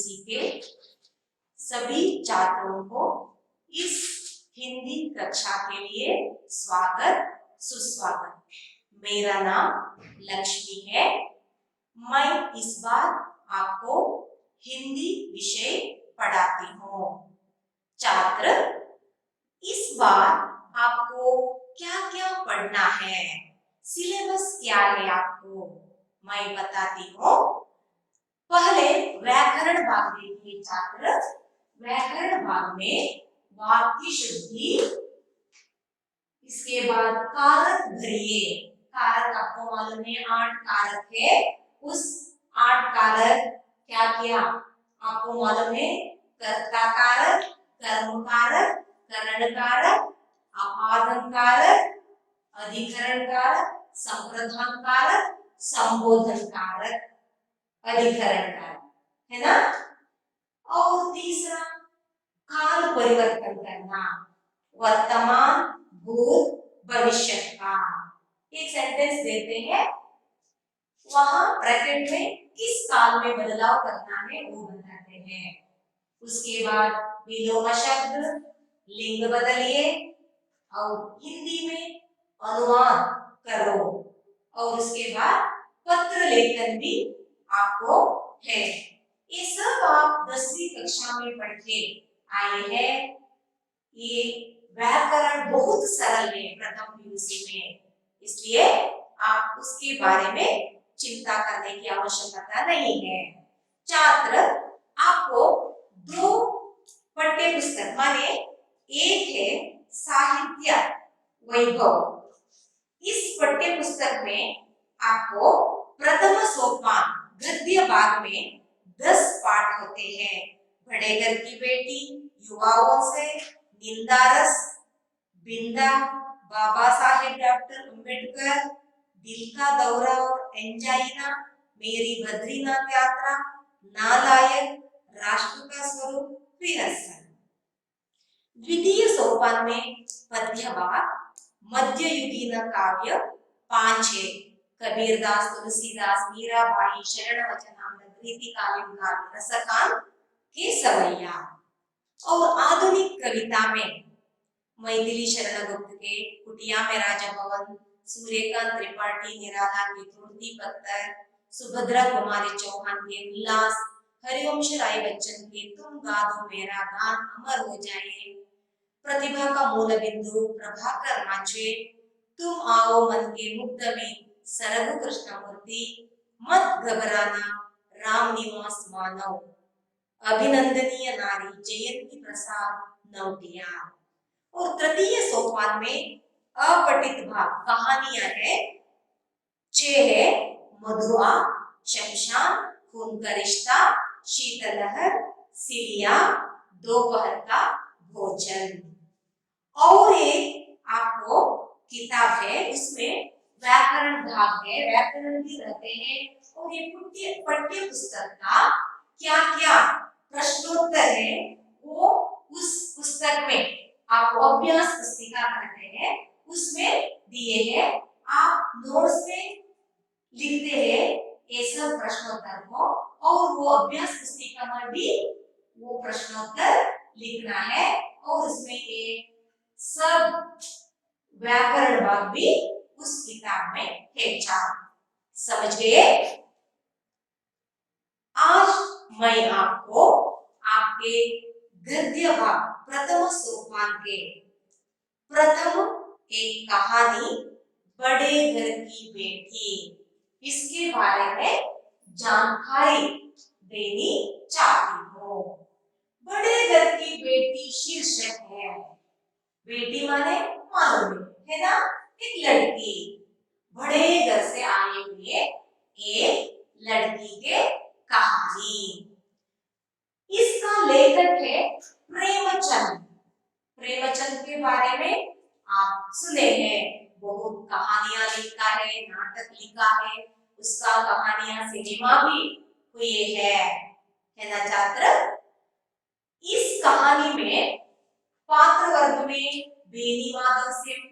PUC के सभी छात्रों को इस हिंदी कक्षा के लिए स्वागत सुस्वागत। मेरा नाम लक्ष्मी है। मैं इस बार आपको हिंदी विषय पढ़ाती हूँ। छात्र, इस बार आपको क्या-क्या पढ़ना है, सिलेबस क्या है आपको मैं बताती हूँ। पहले व्याकरण भाग देखिए छात्र। व्याकरण भाग में वाक्य शुद्धि, इसके बाद कारक भरिए। कारक आपको मालूम है 8 कारक है। उस 8 कारक क्या क्या आपको मालूम है? कर्ता कारक, कर्म कारक, करण कारक, आपादन कारक, अधिकरण कारक, संप्रधान कारक, संबोधन कारक, अधिकरण कारक, है ना। और तीसरा काल परिवर्तन करना, वर्तमान, भूत, भविष्य का। एक सेंटेंस देते हैं, वहां ब्रैकेट में किस काल में बदलाव करना है वो बताते हैं। उसके बाद विलोम शब्द, लिंग बदलिए और हिंदी में अनुवाद करो। और उसके बाद पत्र लेखन भी आपको है। ये सब आप 10वीं कक्षा में पढ़ के आए हैं। ये व्याकरण बहुत सरल है प्रथम पीयूसी में, इसलिए आप उसके बारे में चिंता करने की आवश्यकता नहीं है। छात्र, आपको 2 पाठ्य पुस्तक माने एक है साहित्य वैभव। इस पाठ्य पुस्तक में आपको प्रथम सोपान गद्य भाग में 10 पाठ होते हैं। बड़े घर की बेटी, युवाओं से, निंदारस, बिंदा, बाबा साहेब डॉक्टर अंबेडकर, दिल का दौरा और एंजाइना, मेरी बद्रीनाथ यात्रा, नालायक, राष्ट्र का स्वरूप, विरसन। द्वितीय सोपान में पद्य भाग, मध्ययुगीन काव्य 5 है। कबीरदास, तुलसीदास, मीराबाई, शरण वचनामृत, रीतिकालीन काव्य, रसकांत के सवैया। और आधुनिक कविता में मैथिली शरण गुप्त के कुटिया में राजा भवन, सूर्यकांत त्रिपाठी निराला के तुर्ती पत्थर, सुभद्रा कुमारी चौहान के उल्लास, हरिवंश राय बच्चन के तुम गा दो मेरा गान अमर हो जाए, प्रतिभा का मूल बिंदु प्रभाकर मांझे, तुम आओ मन के मुग्ध में सरगु कृष्णमूर्ति, मत घबराना राम निवास मानव, अभिनंदनीय नारी जयंती प्रसाद नौटिया। और तृतीय सोपान में अपठित भाग कहानियां है 6 है। मधुआ, शमशान, खून का रिश्ता, शीतलहर, सिलिया, दोपहर का भोजन। और एक आपको किताब है, उसमें व्याकरण भाग है, व्याकरण भी रहते हैं। और ये पाठ्य पुस्तक का क्या क्या प्रश्नोत्तर है वो उस पुस्तक में आपको अभ्यास पुस्तिका कहते हैं, उसमें दिए हैं। आप नोट्स में लिखते हैं ये सब प्रश्नोत्तर को, और वो अभ्यास पुस्तिका में भी वो प्रश्नोत्तर लिखना है। और उसमें ये सब व्याकरण भाग भी उस किताब में है। समझ गए? आज मैं आपको आपके गद्य भाग प्रथम सोपान के प्रथम एक कहानी बड़े घर की बेटी, इसके बारे में जानकारी देनी चाहती हूँ। बड़े घर की बेटी शीर्षक है। बेटी माने मालूम है ना, एक लड़की। बड़े घर से आई हुई एक लड़की के कहानी। इसका लेखक है प्रेमचंद। प्रेमचंद के बारे में आप सुने हैं, बहुत कहानियां लिखा है, नाटक लिखा है, उसका कहानियां सिनेमा भी हुई है ना छात्र। इस कहानी में पात्र वर्ग में बेनी माधव सिंह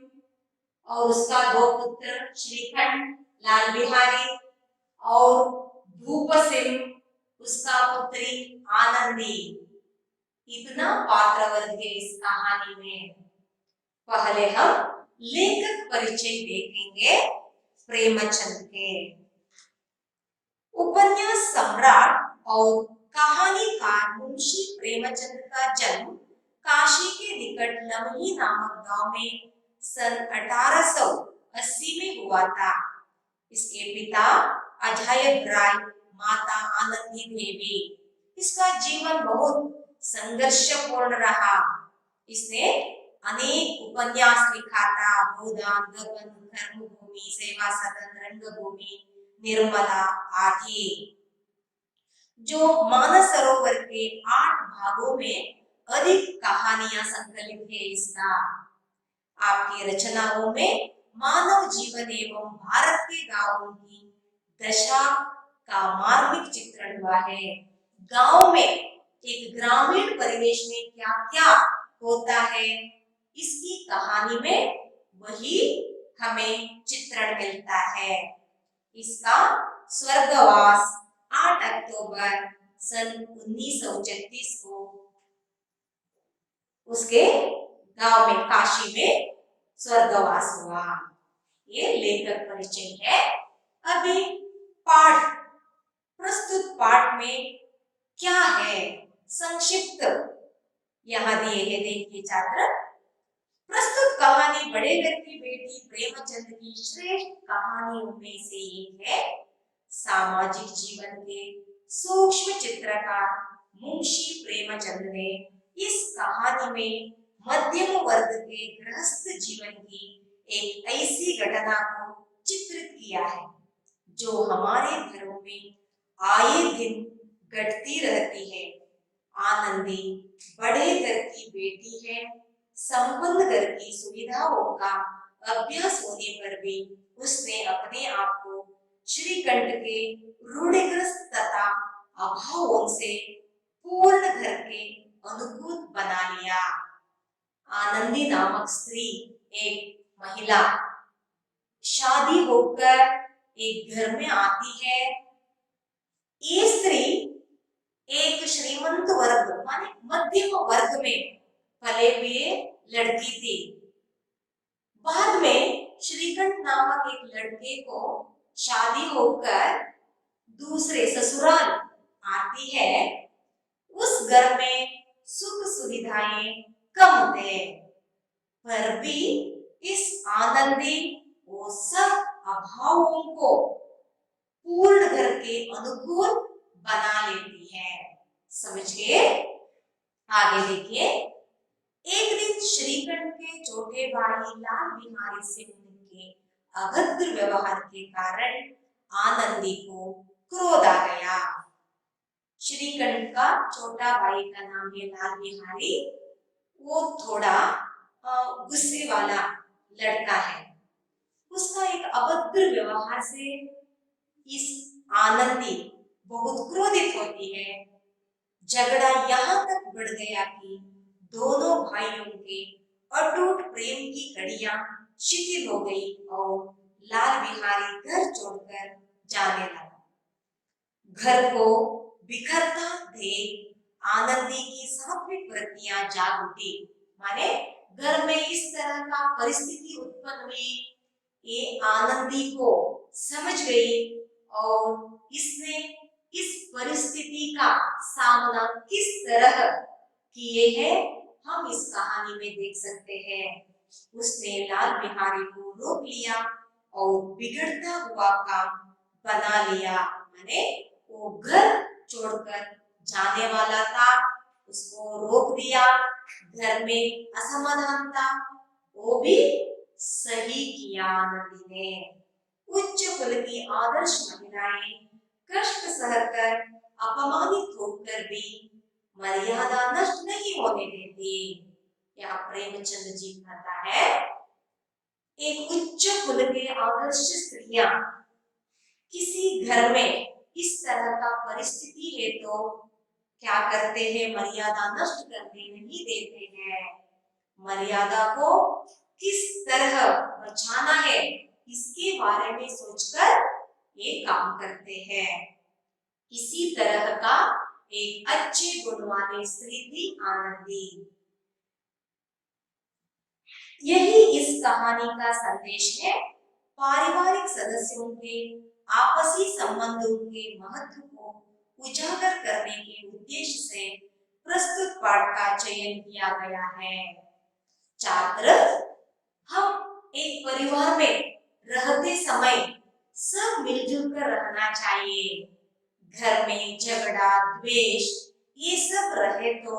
और उसका 2 पुत्र श्रीखंड, लाल बिहारी और भूप सिंह उसका पुत्री आनंदी। इतना पात्र वर्ग है इस कहानी में। पहले हम लेखक परिचय देखेंगे प्रेमचंद के। उपन्यास सम्राट और कहानीकार मुंशी प्रेमचंद का जन्म काशी के निकट लमही नामक गांव में सन 1880 में हुआ था। इसके पिता अजायब राय, माता आनंदी देवी। इसका जीवन बहुत संघर्षपूर्ण रहा। इसने अनेक उपन्यास लिखा था। भूदान, गबन, धर्मभूमि, सेवा सदन, रंगभूमि, निर्मला आदि। जो मानसरोवर के 8 भागों में अधिक कहानियां संकलित है इसका। आपकी रचनाओं में मानव जीवन एवं भारत के गांवों की दशा का मार्मिक चित्रण हुआ है। गांव में एक ग्रामीण परिवेश में क्या क्या होता है, इसकी कहानी में वही हमें चित्रण मिलता है। इसका स्वर्गवास 8 अक्टूबर सन 1936 को उसके गांव में काशी में स्वर्गवास हुआ। ये लेखक परिचय है। अभी पाठ, प्रस्तुत पाठ में क्या है संक्षिप्त यहाँ दिए है, देखिए छात्र। प्रस्तुत कहानी बड़े घर की बेटी प्रेमचंद की श्रेष्ठ कहानियों में से एक है। सामाजिक जीवन के सूक्ष्म चित्रकार मुंशी प्रेमचंद ने इस कहानी में मध्यम वर्ग के गृहस्थ जीवन की एक ऐसी घटना को चित्रित किया है जो हमारे घरों में आए दिन घटती रहती है। आनंदी बड़े घर की बेटी है। संपन्न घर की सुविधाओं का अभ्यास होने पर भी उसने अपने आप को श्रीकंठ के रूढ़िग्रस्त तथा अभावों से पूर्ण घर के अनुकूल बना लिया। आनंदी नामक स्त्री एक महिला शादी होकर एक घर में आती है। ये स्त्री एक श्रीमंत वर्ग माने मध्यम वर्ग में पले हुए लड़की थी। बाद में श्रीकंठ नामक एक लड़के को शादी होकर दूसरे ससुराल आती है। उस घर में सुख सुविधाएं कम थे, पर भी इस आनंदी वो सब अभावों को पूर्ण घर के अनुकूल बना लेती है। समझिए, आगे देखिए। एक दिन श्रीकंठ के छोटे भाई लाल बिहारी से उनके अभद्र व्यवहार के कारण आनंदी को क्रोध आ गया। श्रीकंठ का छोटा भाई का नाम है लाल बिहारी। वो थोड़ा गुस्से वाला लड़का है। उसका एक अभद्र व्यवहार से इस आनंदी बहुत क्रोधित होती है। झगड़ा यहाँ तक बढ़ गया कि दोनों भाइयों के अटूट प्रेम की कड़ियां शिथिल हो गई और लाल बिहारी घर छोड़कर जाने लगा। घर को बिखरता देख आनंदी की सात्विक वृत्तियां जाग उठी। माने घर में इस तरह का परिस्थिति उत्पन्न हुई, ये आनंदी को समझ गई और इसने इस परिस्थिति का सामना किस तरह किए है हम इस कहानी में देख सकते हैं। उसने लाल बिहारी को रोक लिया और बिगड़ता हुआ काम बना लिया। माने वो घर छोड़कर जाने वाला था, उसको रोक दिया। घर में असमाधान था, वो भी सही किया आनंदी ने। उच्च कुल की आदर्श महिलाएं कष्ट सहकर अपमानित होकर भी मर्यादा नष्ट नहीं होने देती। यहाँ प्रेमचंद जी कहता है, एक उच्च कुल के आदर्श स्त्रियां किसी घर में इस तरह का परिस्थिति है तो क्या करते हैं, मर्यादा नष्ट करने नहीं देते हैं। मर्यादा को किस तरह बचाना है इसके बारे में सोचकर ये काम करते हैं। इसी तरह का एक अच्छे गुण वाली स्त्री थी आनंदी। यही इस कहानी का संदेश है। पारिवारिक सदस्यों के आपसी संबंधों के महत्व को उजागर करने के उद्देश्य से प्रस्तुत पाठ का चयन किया गया है। छात्र, हम एक परिवार में रहते समय सब मिलजुल कर रहना चाहिए। घर में झगड़ा, द्वेष ये सब रहे तो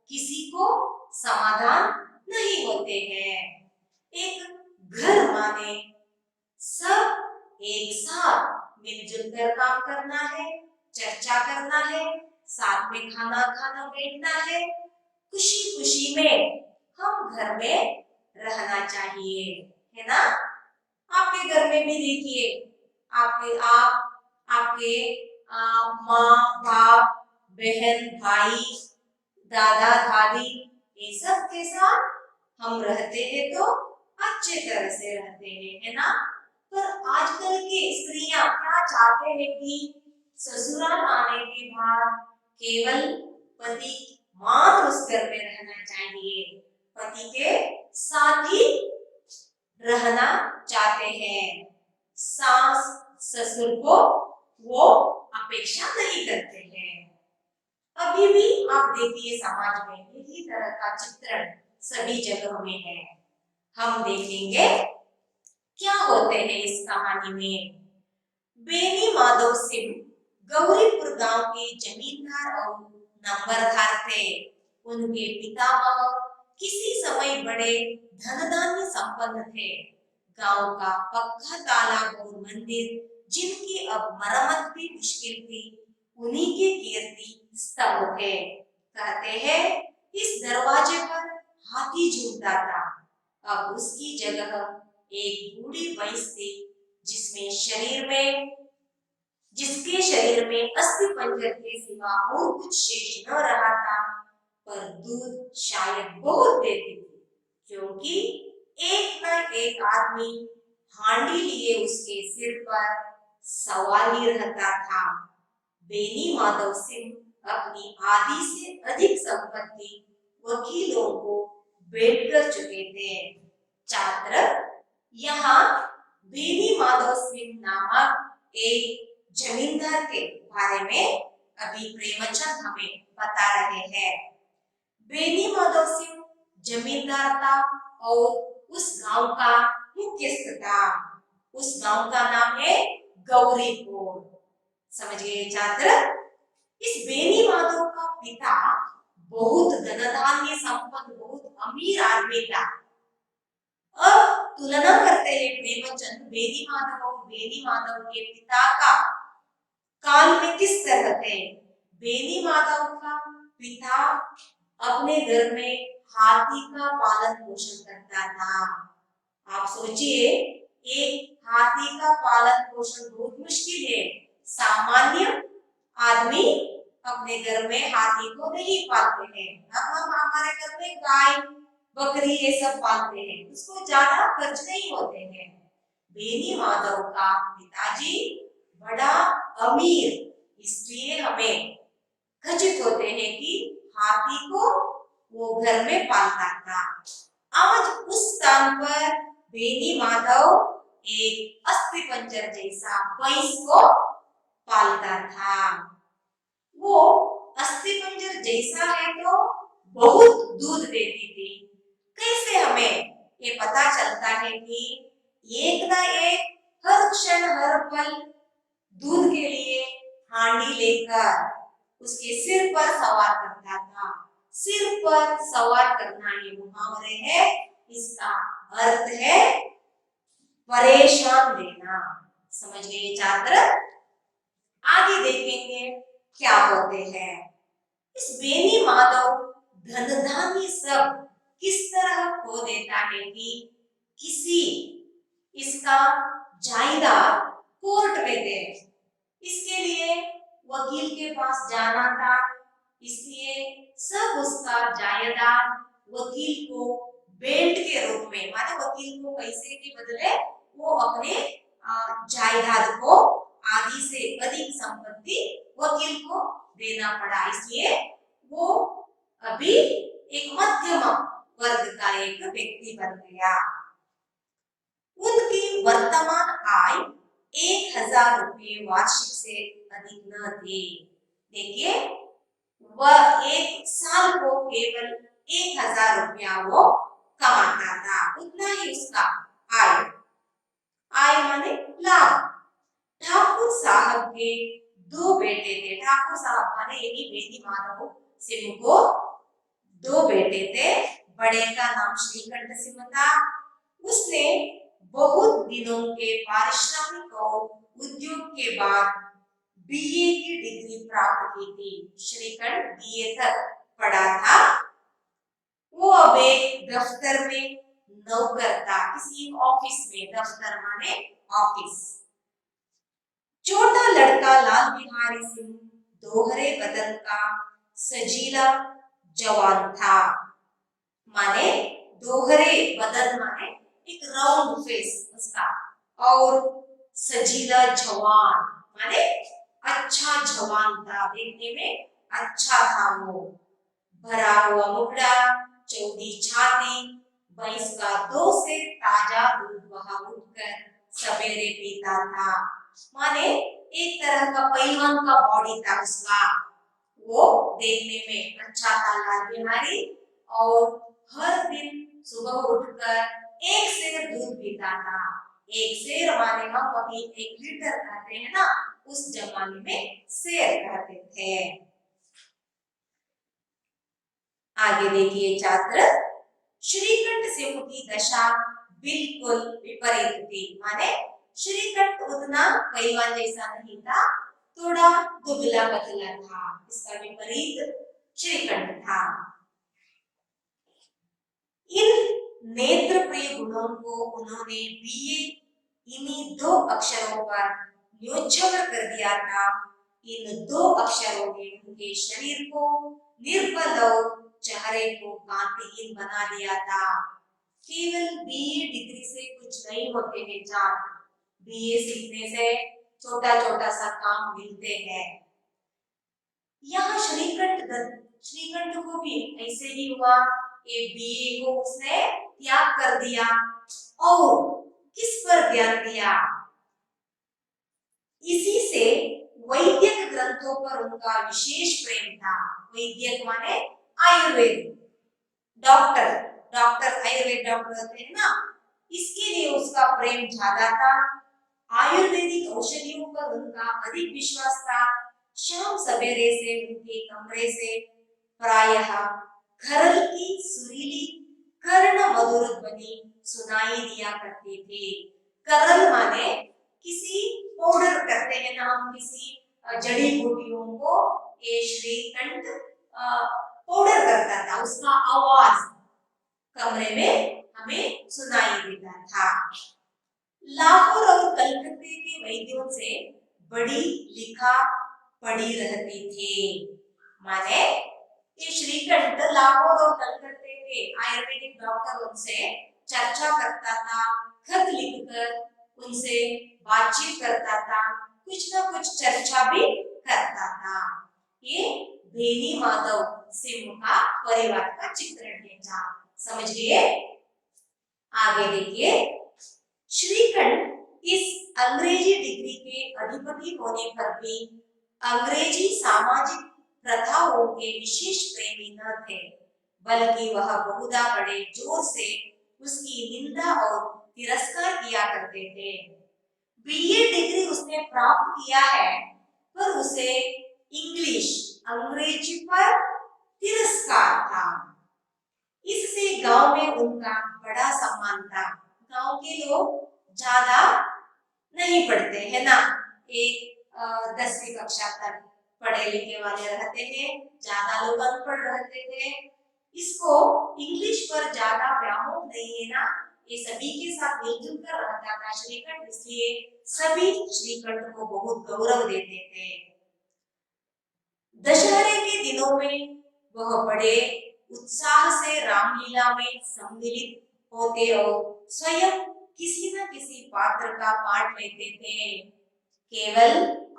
किसी को समाधान नहीं होते हैं। एक घर माने सब एक साथ मिलजुल कर काम करना है, चर्चा करना है, साथ में खाना खाना बैठना है, खुशी खुशी में हम घर में रहना चाहिए, है ना। आपके घर में भी देखिए, आपके माँ बाप, बहन भाई, दादा दादी ये सब के साथ हम रहते हैं तो अच्छे तरह से रहते हैं, है ना। पर आजकल की स्त्रियां क्या चाहते हैं कि ससुराल आने के बाद केवल पति मात्र उस घर में रहना चाहिए, पति के साथ ही रहना चाहते हैं। सास ससुर को वो अपेक्षा नहीं करते हैं। अभी भी आप देखिए समाज में इसी तरह का चित्रण सभी जगहों में है। हम देखेंगे क्या होते हैं इस कहानी में। बेनी माधव सिंह गौरीपुर गांव के जमींदार और नंबरदार थे। उनके पितामह किसी समय बड़े धनधान्य संपन्न थे। गांव का पक्का तालाब और मंदिर जिनकी अब मरम्मत भी मुश्किल थी, उन्हीं के कीर्ति स्तंभ थे। कहते हैं इस दरवाजे पर हाथी झूलता था। अब उसकी जगह एक बूढ़ी भैंस थी जिसके शरीर में अस्थि पंजर के सिवा और कुछ शेष न रहा था, पर दूध शायद बहुत देती थी, क्योंकि एक न एक आदमी हांडी लिए उसके सिर पर सवार ही रहता था। बेनी माधव सिंह अपनी आधी से अधिक संपत्ति वकीलों को भेंट कर चुके थे। छात्र, यहाँ बेनी माधव सिंह नामक एक जमींदार के बारे में अभी प्रेमचंद हमें बता रहे हैं। बेनी माधव सिंह जमींदार था और उस गांव का मुख्यस्थ था। उस गांव का नाम है गौरीपुर। समझ गए छात्र। इस बेनी माधव का पिता बहुत धनधान्य संपन्न, बहुत अमीर आदमी था। अब तुलना करते हैं प्रेमचंद बेनी माधव और बेनी माधव के पिता का काल में किस तरह थे। बेनी माधव का पिता अपने घर में हाथी का पालन पोषण करता था। आप सोचिए, एक हाथी का पालन पोषण बहुत मुश्किल है। सामान्य आदमी अपने घर में हाथी को नहीं पालते हैं। अब हम हमारे घर में गाय बकरी ये सब पालते हैं, उसको ज्यादा खर्च नहीं होते हैं। बेनी माधव का पिताजी बड़ा अमीर, इसलिए हमें खचित होते हैं कि हाथी को वो घर में पालता था। आज उस स्थान पर बेनी माधव एक अस्थि पंजर जैसा भैंस को पालता था। वो अस्थि पंजर जैसा है तो बहुत दूध देती थी। कैसे हमें ये पता चलता है कि एक ना एक हर क्षण हर पल दूध के लिए हांडी लेकर उसके सिर पर सवार करता था। सिर पर सवार करना ये मुहावरे है, इसका अर्थ है परेशान देना। समझ गए छात्र। आगे देखेंगे क्या होते हैं। इस बेनी माधव धन धान्य सब किस तरह खो देता है कि किसी इसका जायदाद कोर्ट में दे। इसके लिए वकील के पास जाना था, इसलिए सब उसका जायदाद वकील को बेल्ट के रूप में, माने वकील को पैसे के बदले वो अपने जायदाद को आधी से अधिक संपत्ति वकील को देना पड़ा, इसलिए वो अभी एक मध्यम वर्ग का एक व्यक्ति बन गया। उनकी वर्तमान आय 1000 रुपये वार्षिक से अधिक न थे। देखिए, वह एक साल को केवल 1000 रुपया वो कमाता था, उतना ही उसका आय। आय माने लाभ। ठाकुर साहब के 2 बेटे थे। ठाकुर साहब माने यही बेदी माधव सिंह को 2 बेटे थे। बड़े का नाम श्रीकंठ सिंह था। उसने बहुत दिनों के पारिश्रमिक और उद्योग के बाद बीए की डिग्री प्राप्त की थी। श्रीकंठ बीए तक पढ़ा था। वो अब एक दफ्तर में नौकर था, किसी ऑफिस में। दफ्तर माने ऑफिस। छोटा लड़का लाल बिहारी सिंह दोहरे बदन का सजीला जवान था। माने दोहरे बदन माने एक राउंड फेस उसका, और सजीला जवान माने अच्छा जवान था, देखने में अच्छा था वो। भरा हुआ मुखड़ा, चौड़ी छाती, भैंस का 2 से ताजा दूध वहां उठकर सवेरे पीता था। माने एक तरह का पहलवान का बॉडी था उसका। वो देखने में अच्छा था लाल बिहारी, और हर दिन सुबह उठकर 1 सेर दूध पीता था। 1 सेर माने हम अभी 1 लीटर कहते हैं ना, उस जमाने में सेर कहते थे। आगे देखिए छात्र, श्रीकंठ सिंह की दशा बिल्कुल विपरीत थी। माने श्रीकंठ उतना पहलवान जैसा नहीं था, थोड़ा दुबला पतला था। इसका विपरीत श्रीकंठ था। इन नेत्र प्रिय गुणों को उन्होंने बीए इन्हीं 2 अक्षरों पर न्योछावर कर दिया था। इन 2 अक्षरों ने उनके शरीर को निर्बल और चेहरे को कांतिहीन बना दिया था। केवल बीए डिग्री से कुछ नहीं होते हैं छात्र। बीए सीखने से छोटा छोटा सा काम मिलते हैं। यहाँ श्रीकंठ को भी ऐसे ही हुआ। ये बीए को उसने त्याग कर दिया और किस पर ध्यान दिया? इसी से वैद्यक ग्रंथों पर उनका विशेष प्रेम था। वैद्यक माने Ayurveda, doctor. Doctor Ayurveda doctor होते हैं ना, इसके लिए उसका प्रेम ज्यादा था। आयुर्वेदिक औषधियों पर उनका अधिक विश्वास था। शाम सवेरे से उनके कमरे से प्रायः खरल की सुरीली कर्ण मधुर ध्वनि सुनाई दिया करती थी। करल माने किसी पाउडर करते हैं ना हम, किसी जड़ी बूटियों को, ये श्रीकंठ पाउडर करता था, उसका आवाज कमरे में हमें सुनाई देता था। लाहौर और कलकत्ते के वैद्यों से बड़ी लिखा पढ़ी रहती थी। माने ये श्रीकंठ लाहौर और कलकत्ते के आयुर्वेदिक डॉक्टरों से चर्चा करता था, खत लिखकर उनसे बातचीत करता था, कुछ ना कुछ चर्चा भी करता था। ये बेनी माधव सिंह का परिवार का चित्रण है। समझिए। आगे देखिए, श्रीकंठ इस अंग्रेजी डिग्री के अधिपति होने पर भी अंग्रेजी सामाजिक प्रथाओं के विशेष प्रेमी न थे, बल्कि वह बहुधा बड़े जोर से उसकी निंदा और तिरस्कार किया करते थे। बीए डिग्री उसने प्राप्त किया है, पर उसे इंग्लिश अंग्रेजी पर तिरस्कार था। इससे गांव में उनका बड़ा सम्मान था। गांव के लोग ज्यादा नहीं पढ़ते हैं ना, एक 10वीं कक्षा तक पढ़े लिखे वाले रहते हैं, ज्यादा लोग अनपढ़ रहते थे। इसको इंग्लिश पर ज्यादा व्यामोह नहीं है ना, ये सभी के साथ मिलजुल कर रहता था श्रीकंठ, इसलिए सभी श्रीकंठ को बहुत गौरव देते थे। दशहरे के दिनों में वह बड़े उत्साह से रामलीला में सम्मिलित होते और स्वयं किसी न किसी पात्र का पाठ लेते थे। केवल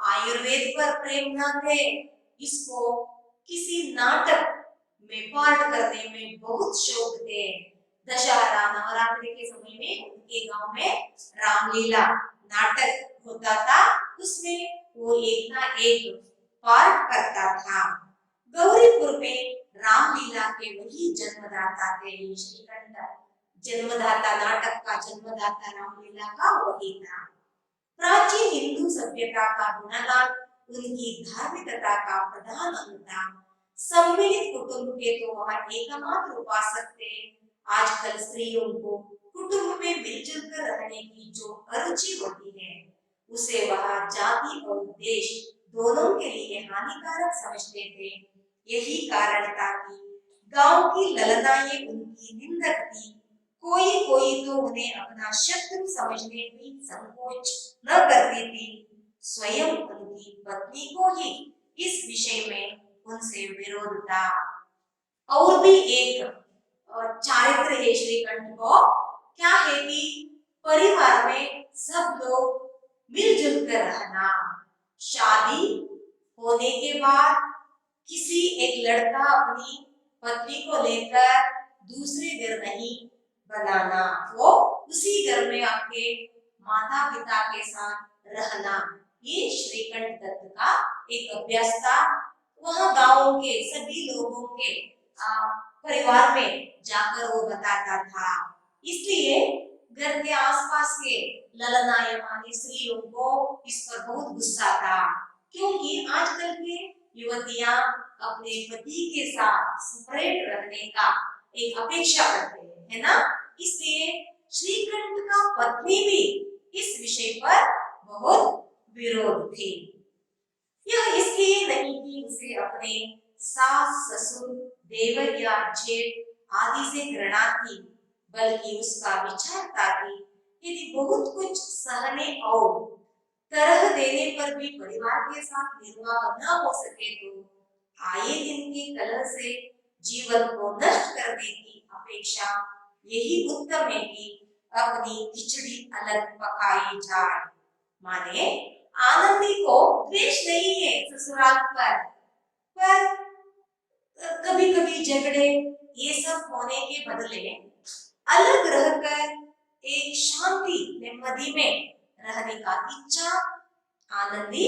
आयुर्वेद पर प्रेम न थे, इसको किसी नाटक में पार्ट करने में बहुत शौक थे। दशहरा नवरात्रि के समय में उनके गांव में रामलीला नाटक होता था, उसमें वो एक ना एक पार्ट करता था। गौरीपुर में रामलीला के वही जन्मदाता थे श्रीकंठ। जन्मदाता नाटक का जन्मदाता रामलीला का वही था। प्राचीन हिंदू सभ्यता का गुणगान उनकी धार्मिकता का प्रधान अंग था। सम्मिलित कुटुंब के तो वह एकमात्र उपासक थे। आजकल स्त्रियों को कुटुंब में मिलजुल कर रहने की जो अरुचि होती है, उसे वह जाति और देश दोनों के लिए हानिकारक समझते थे। यही कारण था कि गांव की ललनाएं उनकी निंदक थी। कोई कोई तो उन्हें अपना शत्रु समझने में संकोच न करती थी। स्वयं उनकी पत्नी को ही इस विषय में उनसे विरोध था। और भी एक चारित्र है श्रीकंठ को, क्या है कि परिवार में सब लोग मिलजुल कर रहना। शादी होने के बाद किसी एक लड़का अपनी पत्नी को लेकर दूसरे घर नहीं बनाना, वो उसी घर में आपके माता पिता के साथ रहना, ये श्रीकंठ दत्त का एक अभ्यास था। वह गांवों के सभी लोगों के परिवार में जाकर वो बताता था। इसलिए घर के आसपास के ललनायमानी स्त्रियों को इस पर बहुत गुस्सा था, क्योंकि आजकल के युवतियां अपने पति के साथ सेपरेट रहने का एक अपेक्षा करते हैं, है ना। इसलिए श्रीकंठ का पत्नी भी इस विषय पर बहुत विरोध थी। यह इसलिए नहीं कि उसे अपने सास ससुर देवर या जेठ आदि से घृणा थी, बल्कि उसका विचार था कि यदि बहुत कुछ सहने और तरह देने पर भी परिवार के साथ निर्वाह न हो सके तो आए दिन के कलह से जीवन को नष्ट करने की अपेक्षा यही उत्तम है कि अपनी खिचड़ी अलग पकाई जाए। माने आनंदी को द्वेष नहीं है ससुराल पर कभी कभी झगड़े ये सब होने के बदले अलग रहकर एक शांति नेమ్మदी में रहने का इच्छा आनंदी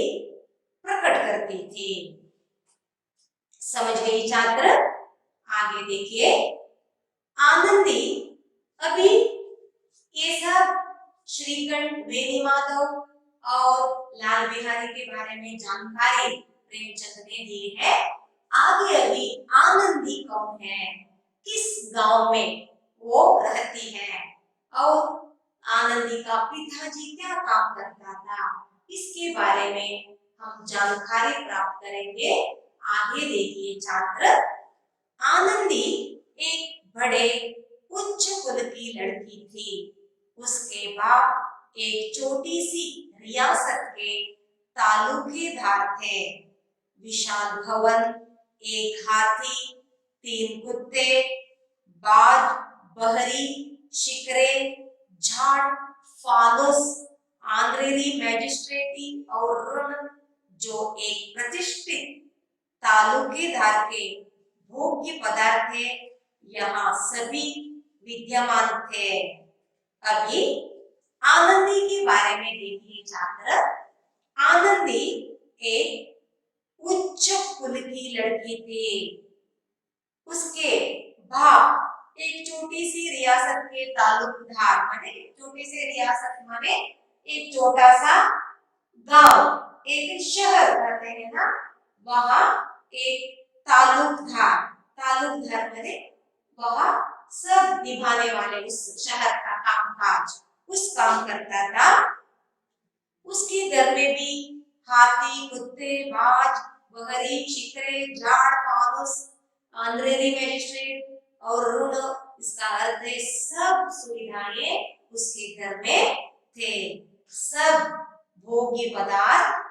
प्रकट करती थी। समझ गई छात्र? आगे देखिए, आनंदी अभी ये सब श्रीकंठ वेणी माधव और लाल बिहारी के बारे में जानकारी प्रेमचंद ने दी है। आगे अभी आनंदी कौन है, किस गांव में वो रहती है और आनंदी का पिताजी क्या काम करता था, इसके बारे में हम जानकारी प्राप्त करेंगे। आगे देखिए छात्र, आनंदी एक बड़े उच्च कुल की लड़की थी। उसके बाप एक छोटी सी रियासत के तालुकेदार थे। विशाल भवन, एक हाथी, 3 कुत्ते, बाज, बहरी, शिकरे, झाड़, फानुस, आंग्रेरी मैजिस्ट्रेटी और ऋण, जो एक प्रतिष्ठित तालुकेदार के भोग्य पदार्थ थे, यहाँ सभी विद्यमान थे। अभी आनंदी के बारे में देखिए छात्र। आनंदी एक उच्च कुल की लड़की थी। उसके बाप एक छोटी सी रियासत के तालुकदार, माने छोटी सी रियासत माने एक छोटा सा गांव, एक शहर कहते हैं ना, वहां एक तालुकदार, तालुकदार माने वहां सब निभाने वाले, उस शहर का कामकाज उस काम करता था। उसके घर में भी हाथी, कुत्ते, बाज, बहरी, शिकरे, झाड़, फानुस, आंग्रेरी मैजिस्ट्रेट और ऋण, इसका अर्थ है सब सुविधाएं उसके घर में थे। सब भोग्य पदार्थ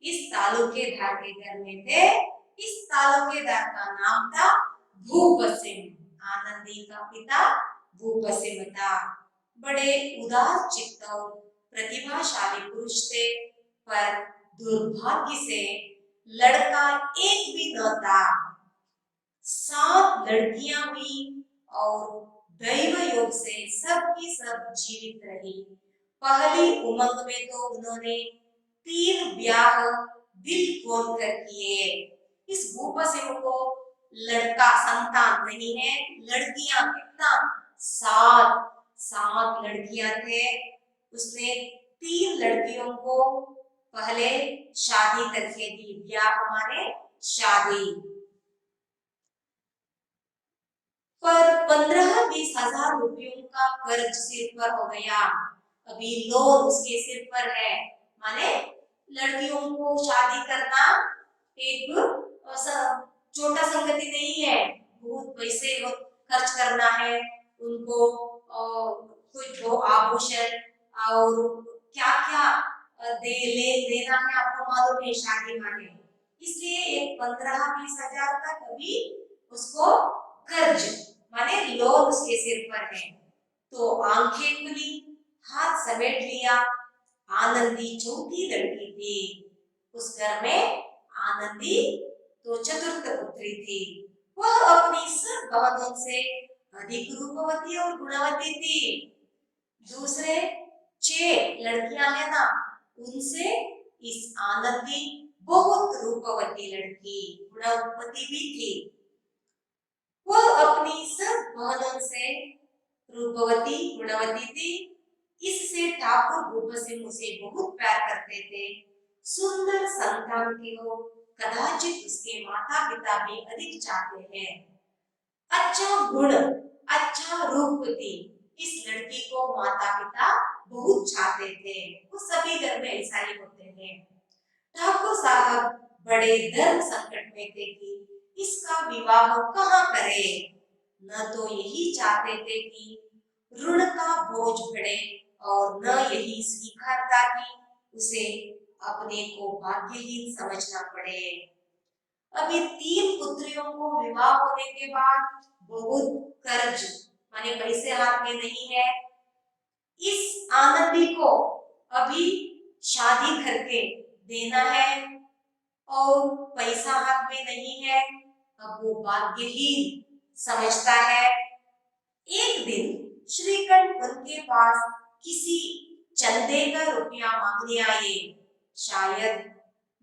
इस तालुकेदार के घर में थे। इस तालुकेदार का नाम था भूपसिम। आनंदी का पिता भूपसिम था। बड़े उदार चित्त और प्रतिभाशाली पुरुष थे। पर दुर्भाग्य से लड़का एक भी न था। 7 लड़कियां हुई और दैव योग से सबकी सब जीवित रही। पहली उमंग में तो उन्होंने 3 ब्याह दिल खोल कर किए। इस भूप सिंह को लड़का संतान नहीं है, लड़कियां कितना 7 लड़कियां थे। उसने 3 लड़कियों को पहले शादी करके दी। ब्याह हमारे शादी। पर 15-20 हजार रुपयों का कर्ज सिर पर हो गया। अभी लोन उसके सिर पर है। माने लड़कियों को शादी करना एक छोटा संगति नहीं है। बहुत पैसे खर्च करना है उनको, कुछ वो आभूषण और क्या क्या देना है, आपको मालूम है शादी माने। इसलिए एक 15-20 हजार तक अभी उसको कर्ज माने लोन उसके सिर पर है। तो आंखें खुली, हाथ समेट लिया। आनंदी चौथी लड़की थी उस घर में। आनंदी तो चतुर्थ पुत्री थी। वह अपनी सब बहनों से अधिक रूपवती और गुणवती थी। दूसरे 6 लड़कियां है ना, उनसे इस आनंदी बहुत रूपवती लड़की, गुणवती भी थी। वह अपनी सब बहनों से रूपवती गुणवती थी। इससे ठाकुर भूप सिंह उसे बहुत प्यार करते थे। सुंदर संतान की हो कदाचित उसके माता पिता भी अधिक चाहते हैं। अच्छा गुण, अच्छा रूप थी। इस लड़की को माता पिता बहुत चाहते थे। वो सभी घर में ऐसा ही होते हैं। ठाकुर साहब बड़े धर्म संकट में थे कि इसका विवाह कहाँ करें। न तो यही चाहते थे कि ऋण का बोझ बढ़े और न यही स्वीकार था कि उसे अपने को भाग्यहीन समझना पड़े। अभी 3 पुत्रियों को विवाह होने के बाद बहुत कर्ज माने पैसे हाथ में नहीं है। इस आनंदी को अभी शादी करके देना है और पैसा हाथ में नहीं है। अब वो भाग्यहीन समझता है। एक दिन श्रीकंठ उनके पास किसी चंदे का रुपया मांगने आए। शायद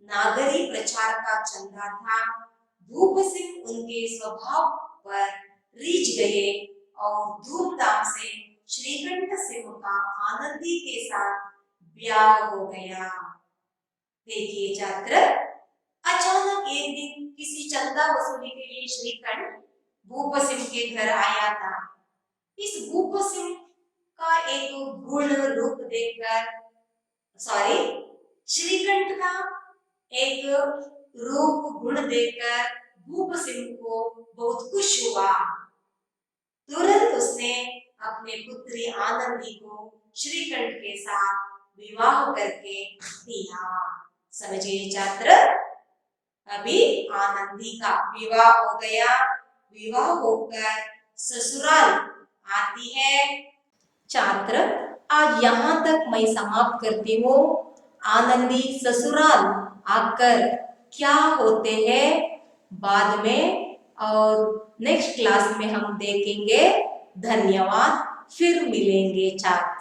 नागरी प्रचार का चंदा था। भूप सिंह उनके स्वभाव पर रीझ गए और धूमधाम से श्रीकंठ सिंह का आनंदी के साथ ब्याह हो गया। देखिए छात्र, अचानक एक दिन किसी चंदा वसूली के लिए श्रीकंठ भूप सिंह के घर आया था। इस भूप सिंह का एक गुण रूप देखकर, श्रीकंठ का एक रूप गुण देखकर भूप सिंह को बहुत खुश हुआ। तुरंत उसने अपने पुत्री आनंदी को श्रीकंठ के साथ विवाह करके दिया। समझिए छात्र, अभी आनंदी का विवाह हो गया। विवाह होकर ससुराल आती है। छात्र, आज यहाँ तक मैं समाप्त करती हूँ। आनंदी ससुराल आकर क्या होते हैं बाद में और नेक्स्ट क्लास में हम देखेंगे। धन्यवाद, फिर मिलेंगे छात्र।